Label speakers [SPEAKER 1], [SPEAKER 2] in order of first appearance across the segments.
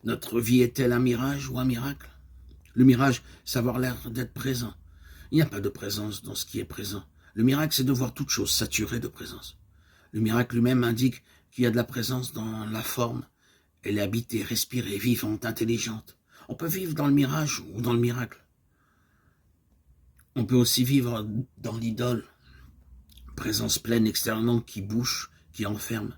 [SPEAKER 1] Notre vie est-elle un mirage ou un miracle? Le mirage, c'est avoir l'air d'être présent. Il n'y a pas de présence dans ce qui est présent. Le miracle, c'est de voir toute chose saturée de présence. Le miracle lui-même indique qu'il y a de la présence dans la forme. Elle est habitée, respirée, vivante, intelligente. On peut vivre dans le mirage ou dans le miracle. On peut aussi vivre dans l'idole. Présence pleine extérieurement qui bouche, qui enferme.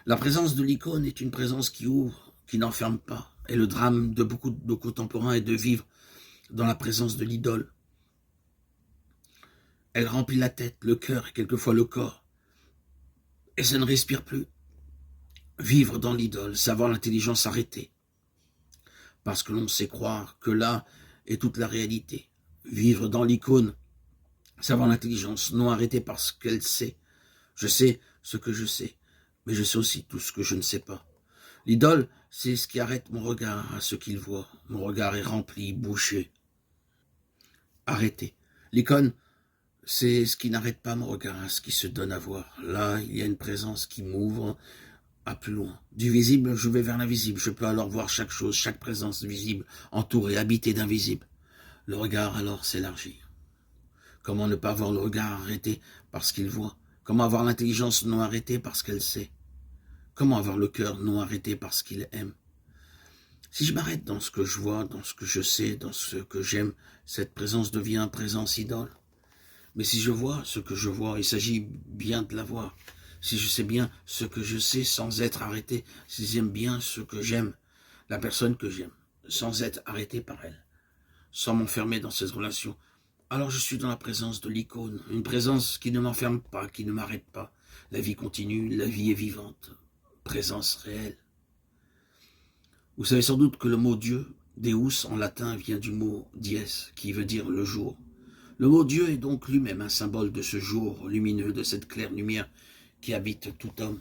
[SPEAKER 1] La présence de l'icône est une présence qui ouvre, qui n'enferme pas. Et le drame de beaucoup de contemporains est de vivre dans la présence de l'idole. Elle remplit la tête, le cœur et quelquefois le corps. Et ça ne respire plus. Vivre dans l'idole, savoir l'intelligence arrêtée. Parce que l'on sait croire que là est toute la réalité. Vivre dans l'icône, savoir l'intelligence non arrêtée parce qu'elle sait. Je sais ce que je sais, mais je sais aussi tout ce que je ne sais pas. L'idole, c'est ce qui arrête mon regard à ce qu'il voit. Mon regard est rempli, bouché, arrêté. L'icône, c'est ce qui n'arrête pas mon regard à ce qui se donne à voir. Là, il y a une présence qui m'ouvre à plus loin. Du visible, je vais vers l'invisible. Je peux alors voir chaque chose, chaque présence visible, entourée, habitée d'invisible. Le regard alors s'élargit. Comment ne pas avoir le regard arrêté parce qu'il voit? Comment avoir l'intelligence non arrêtée parce qu'elle sait? Comment avoir le cœur non arrêté parce qu'il aime? Si je m'arrête dans ce que je vois, dans ce que je sais, dans ce que j'aime, cette présence devient présence idole. Mais si je vois ce que je vois, il s'agit bien de la voir. Si je sais bien ce que je sais sans être arrêté, si j'aime bien ce que j'aime, la personne que j'aime, sans être arrêté par elle, sans m'enfermer dans cette relation, alors je suis dans la présence de l'icône, une présence qui ne m'enferme pas, qui ne m'arrête pas. La vie continue, la vie est vivante, présence réelle. Vous savez sans doute que le mot Dieu, Deus en latin, vient du mot dies, qui veut dire le jour. Le mot Dieu est donc lui-même un symbole de ce jour lumineux, de cette claire lumière qui habite tout homme.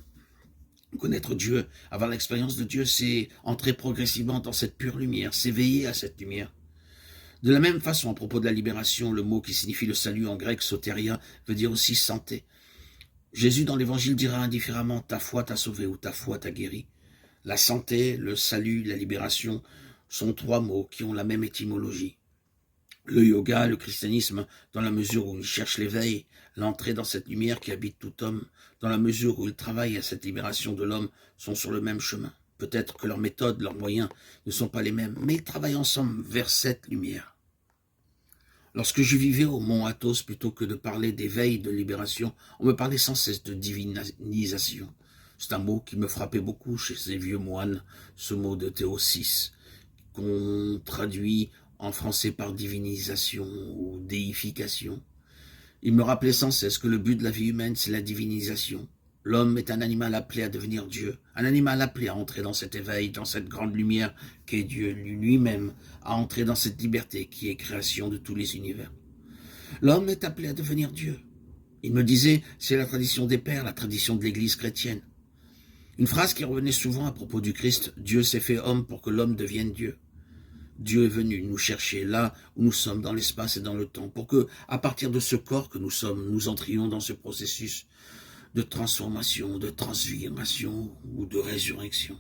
[SPEAKER 1] Connaître Dieu, avoir l'expérience de Dieu, c'est entrer progressivement dans cette pure lumière, s'éveiller à cette lumière. De la même façon, à propos de la libération, le mot qui signifie le salut en grec, sotéria, veut dire aussi santé. Jésus dans l'évangile dira indifféremment, ta foi t'a sauvé ou ta foi t'a guéri. La santé, le salut, la libération sont trois mots qui ont la même étymologie. Le yoga, le christianisme, dans la mesure où il cherche l'éveil, l'entrée dans cette lumière qui habite tout homme, dans la mesure où il travaille à cette libération de l'homme, sont sur le même chemin. Peut-être que leurs méthodes, leurs moyens ne sont pas les mêmes, mais ils travaillent ensemble vers cette lumière. Lorsque je vivais au mont Athos, plutôt que de parler d'éveil, de libération, on me parlait sans cesse de divinisation. C'est un mot qui me frappait beaucoup chez ces vieux moines, ce mot de théosis, qu'on traduit en français par divinisation ou déification. Il me rappelait sans cesse que le but de la vie humaine, c'est la divinisation. L'homme est un animal appelé à devenir Dieu, un animal appelé à entrer dans cet éveil, dans cette grande lumière qu'est Dieu lui-même, à entrer dans cette liberté qui est création de tous les univers. L'homme est appelé à devenir Dieu. Il me disait, c'est la tradition des pères, la tradition de l'Église chrétienne. Une phrase qui revenait souvent à propos du Christ, Dieu s'est fait homme pour que l'homme devienne Dieu. Dieu est venu nous chercher là où nous sommes, dans l'espace et dans le temps, pour que, à partir de ce corps que nous sommes, nous entrions dans ce processus de transformation, de transfiguration ou de résurrection.